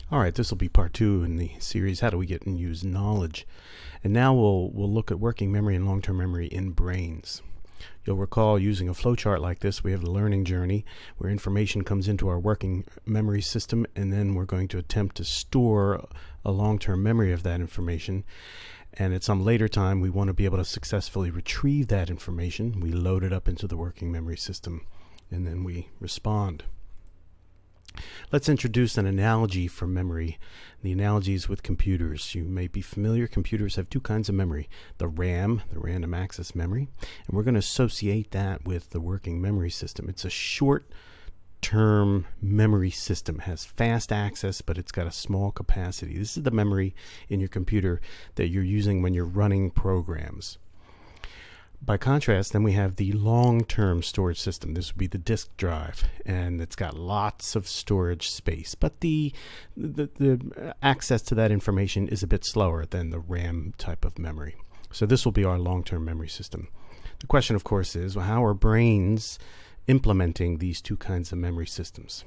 All right, this will be part 2 in the series, How Do We Get and Use Knowledge? And now we'll look at working memory and long-term memory in brains. You'll recall, using a flowchart like this, we have the learning journey where information comes into our working memory system, and then we're going to attempt to store a long-term memory of that information. And at some later time, we want to be able to successfully retrieve that information. We load it up into the working memory system, and then we respond. Let's introduce an analogy for memory. The analogy is with computers. You may be familiar. Computers have two kinds of memory. The RAM, the random access memory, and we're going to associate that with the working memory system. It's a short-term memory system. It has fast access, but it's got a small capacity. This is the memory in your computer that you're using when you're running programs. By contrast, then we have the long-term storage system. This would be the disk drive, and it's got lots of storage space, but the access to that information is a bit slower than the RAM type of memory. So this will be our long-term memory system. The question, of course, is, well, how are brains implementing these two kinds of memory systems?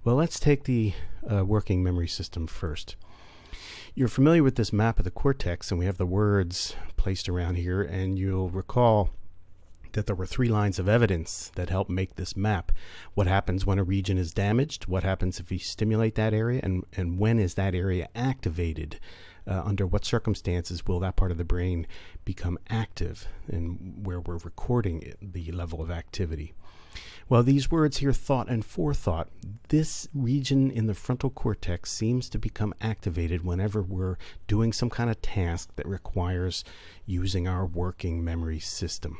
Well, let's take the working memory system first. You're familiar with this map of the cortex, and we have the words placed around here, and you'll recall that there were 3 lines of evidence that help make this map. What happens when a region is damaged? What happens if we stimulate that area? And when is that area activated? Under what circumstances will that part of the brain become active, and where we're recording the level of activity? Well, these words here, thought and forethought, this region in the frontal cortex seems to become activated whenever we're doing some kind of task that requires using our working memory system.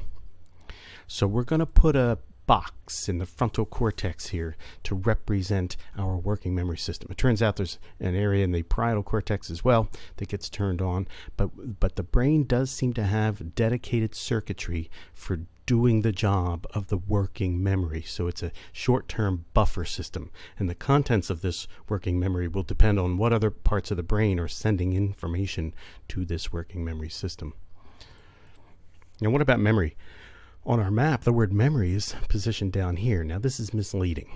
So we're going to put a box in the frontal cortex here to represent our working memory system. It turns out there's an area in the parietal cortex as well that gets turned on, but the brain does seem to have dedicated circuitry for doing the job of the working memory. So it's a short-term buffer system, and the contents of this working memory will depend on what other parts of the brain are sending information to this working memory system. Now, what about memory? On our map, the word memory is positioned down here. Now, this is misleading.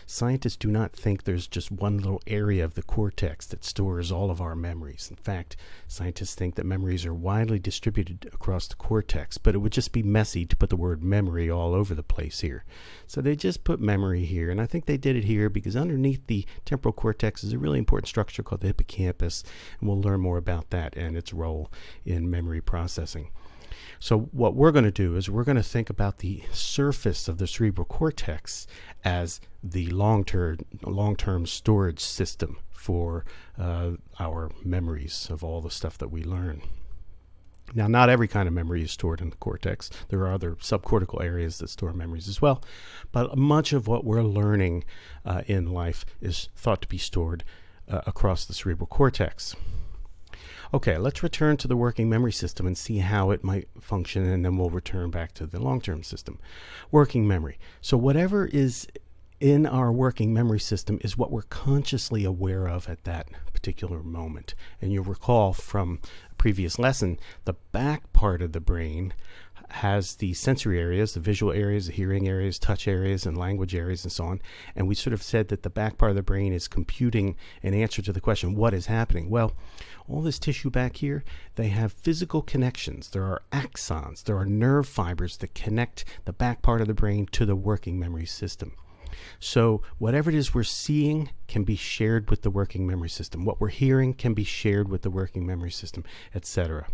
Scientists do not think there's just one little area of the cortex that stores all of our memories. In fact, scientists think that memories are widely distributed across the cortex, but it would just be messy to put the word memory all over the place here. So they just put memory here, and I think they did it here because underneath the temporal cortex is a really important structure called the hippocampus, and we'll learn more about that and its role in memory processing. So what we're going to do is we're going to think about the surface of the cerebral cortex as the long-term storage system for our memories of all the stuff that we learn. Now, not every kind of memory is stored in the cortex. There are other subcortical areas that store memories as well. But much of what we're learning in life is thought to be stored across the cerebral cortex. Okay, let's return to the working memory system and see how it might function, and then we'll return back to the long-term system. Working memory. So whatever is in our working memory system is what we're consciously aware of at that particular moment. And you'll recall from a previous lesson, the back part of the brain has the sensory areas, the visual areas, the hearing areas, touch areas, and language areas, and so on. And we sort of said that the back part of the brain is computing an answer to the question, what is happening? Well, all this tissue back here, they have physical connections. There are axons. There are nerve fibers that connect the back part of the brain to the working memory system. So whatever it is we're seeing can be shared with the working memory system. What we're hearing can be shared with the working memory system, etc.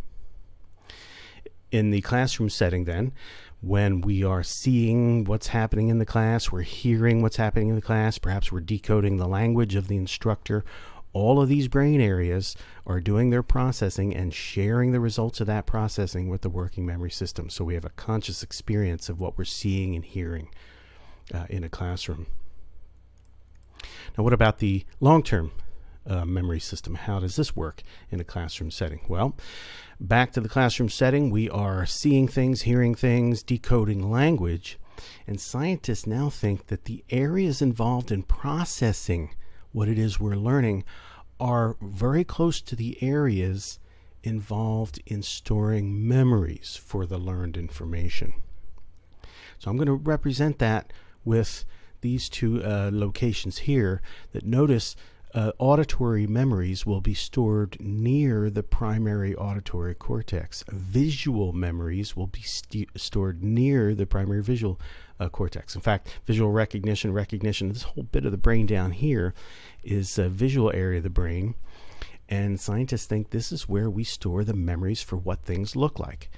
In the classroom setting then, when we are seeing what's happening in the class, we're hearing what's happening in the class, perhaps we're decoding the language of the instructor, all of these brain areas are doing their processing and sharing the results of that processing with the working memory system. So we have a conscious experience of what we're seeing and hearing in a classroom. Now, what about the long-term memory system? How does this work in a classroom setting? Well, back to the classroom setting, we are seeing things, hearing things, decoding language, and scientists now think that the areas involved in processing what it is we're learning are very close to the areas involved in storing memories for the learned information. So I'm going to represent that with these two locations here that notice Auditory memories will be stored near the primary auditory cortex. Visual memories will be stored near the primary visual cortex. In fact, visual recognition, this whole bit of the brain down here is a visual area of the brain. And scientists think this is where we store the memories for what things look like.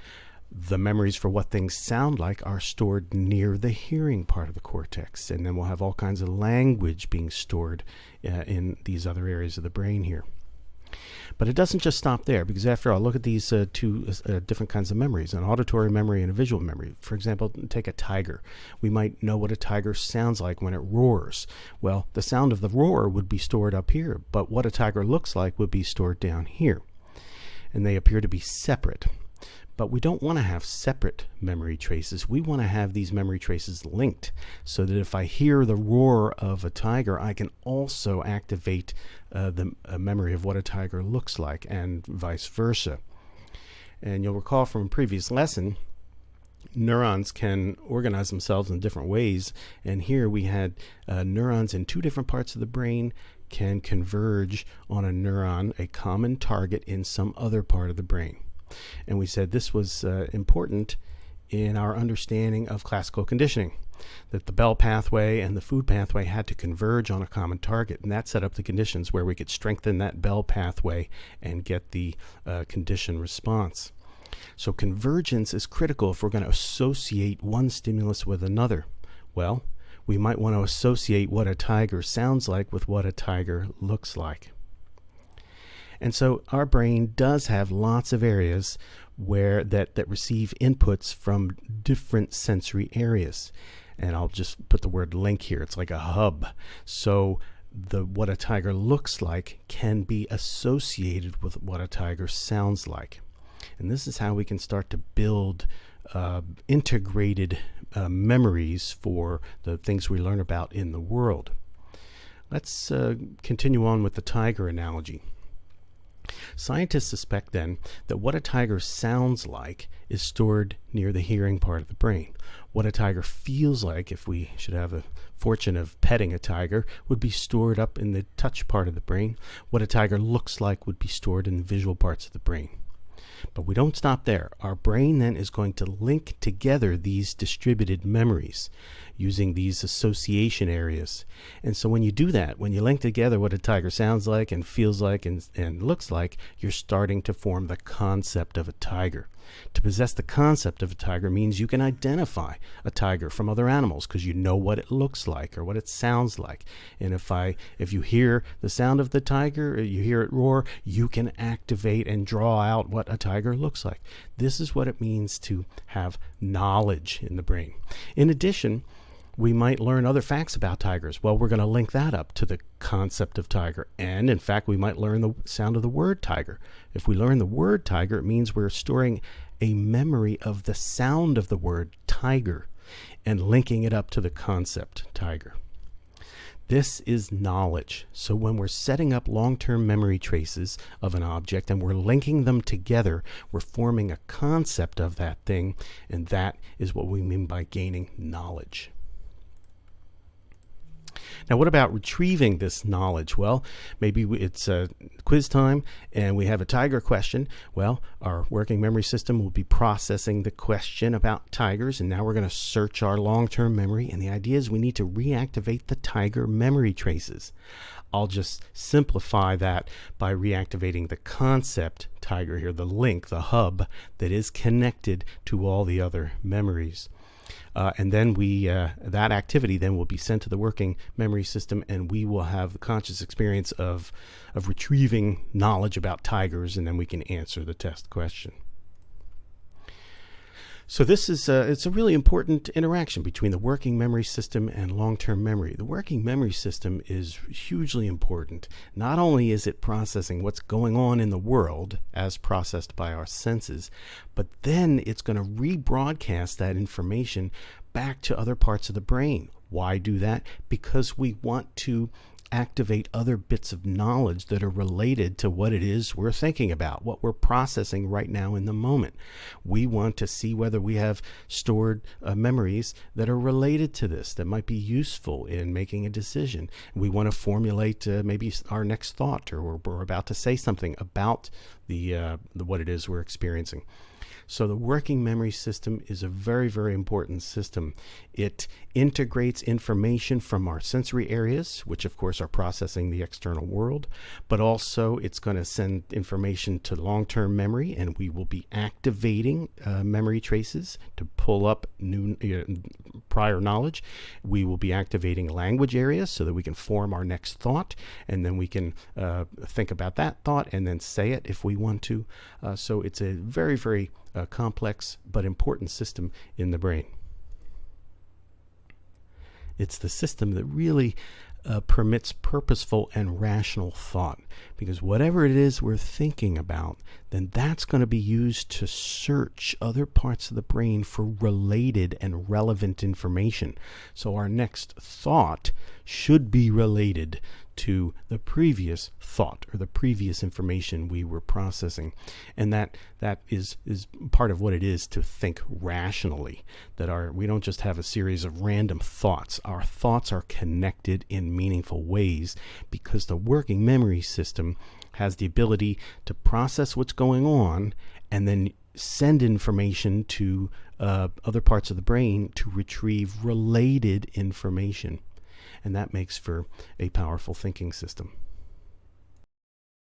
The memories for what things sound like are stored near the hearing part of the cortex. And then we'll have all kinds of language being stored in these other areas of the brain here. But it doesn't just stop there, because after all, look at these two different kinds of memories, an auditory memory and a visual memory. For example, take a tiger. We might know what a tiger sounds like when it roars. Well, the sound of the roar would be stored up here, but what a tiger looks like would be stored down here. And they appear to be separate. But we don't want to have separate memory traces. We want to have these memory traces linked so that if I hear the roar of a tiger, I can also activate the memory of what a tiger looks like, and vice versa. And you'll recall from a previous lesson, neurons can organize themselves in different ways. And here we had neurons in two different parts of the brain can converge on a neuron, a common target in some other part of the brain. And we said this was important in our understanding of classical conditioning, that the Bell pathway and the food pathway had to converge on a common target, and that set up the conditions where we could strengthen that Bell pathway and get the conditioned response. So convergence is critical if we're going to associate one stimulus with another. Well, we might want to associate what a tiger sounds like with what a tiger looks like. And so our brain does have lots of areas where that receive inputs from different sensory areas. And I'll just put the word link here. It's like a hub. So what a tiger looks like can be associated with what a tiger sounds like. And this is how we can start to build integrated memories for the things we learn about in the world. Let's continue on with the tiger analogy. Scientists suspect then that what a tiger sounds like is stored near the hearing part of the brain. What a tiger feels like, if we should have the fortune of petting a tiger, would be stored up in the touch part of the brain. What a tiger looks like would be stored in the visual parts of the brain. But we don't stop there. Our brain then is going to link together these distributed memories using these association areas. And so when you do that, when you link together what a tiger sounds like and feels like and looks like, you're starting to form the concept of a tiger. To possess the concept of a tiger means you can identify a tiger from other animals because you know what it looks like or what it sounds like. And if you hear the sound of the tiger, you hear it roar, you can activate and draw out what a tiger looks like. This is what it means to have knowledge in the brain. In addition, we might learn other facts about tigers. Well, we're going to link that up to the concept of tiger. And in fact, we might learn the sound of the word tiger. If we learn the word tiger, it means we're storing a memory of the sound of the word tiger and linking it up to the concept tiger. This is knowledge. So when we're setting up long-term memory traces of an object and we're linking them together, we're forming a concept of that thing, and that is what we mean by gaining knowledge. Now, what about retrieving this knowledge? Well, maybe it's quiz time and we have a tiger question. Well, our working memory system will be processing the question about tigers, and now we're going to search our long-term memory, and the idea is we need to reactivate the tiger memory traces. I'll just simplify that by reactivating the concept tiger here, the link, the hub that is connected to all the other memories. And then that activity then will be sent to the working memory system, and we will have the conscious experience of retrieving knowledge about tigers, and then we can answer the test question. So this is it's a really important interaction between the working memory system and long-term memory. The working memory system is hugely important. Not only is it processing what's going on in the world as processed by our senses, but then it's going to rebroadcast that information back to other parts of the brain. Why do that? Because we want to activate other bits of knowledge that are related to what it is we're thinking about, what we're processing right now in the moment. We want to see whether we have stored memories that are related to this, that might be useful in making a decision. We want to formulate maybe our next thought, or we're about to say something about the what it is we're experiencing. So the working memory system is a very, very important system. It integrates information from our sensory areas, which of course are processing the external world, but also it's going to send information to long-term memory, and we will be activating memory traces to pull up new prior knowledge. We will be activating language areas so that we can form our next thought, and then we can think about that thought and then say it if we want to. So it's a very, very complex but important system in the brain. It's the system that really permits purposeful and rational thought, because whatever it is we're thinking about, then that's going to be used to search other parts of the brain for related and relevant information. So our next thought should be related to the previous thought or the previous information we were processing. And that is part of what it is to think rationally, that we don't just have a series of random thoughts. Our thoughts are connected in meaningful ways because the working memory system has the ability to process what's going on and then send information to other parts of the brain to retrieve related information. And that makes for a powerful thinking system.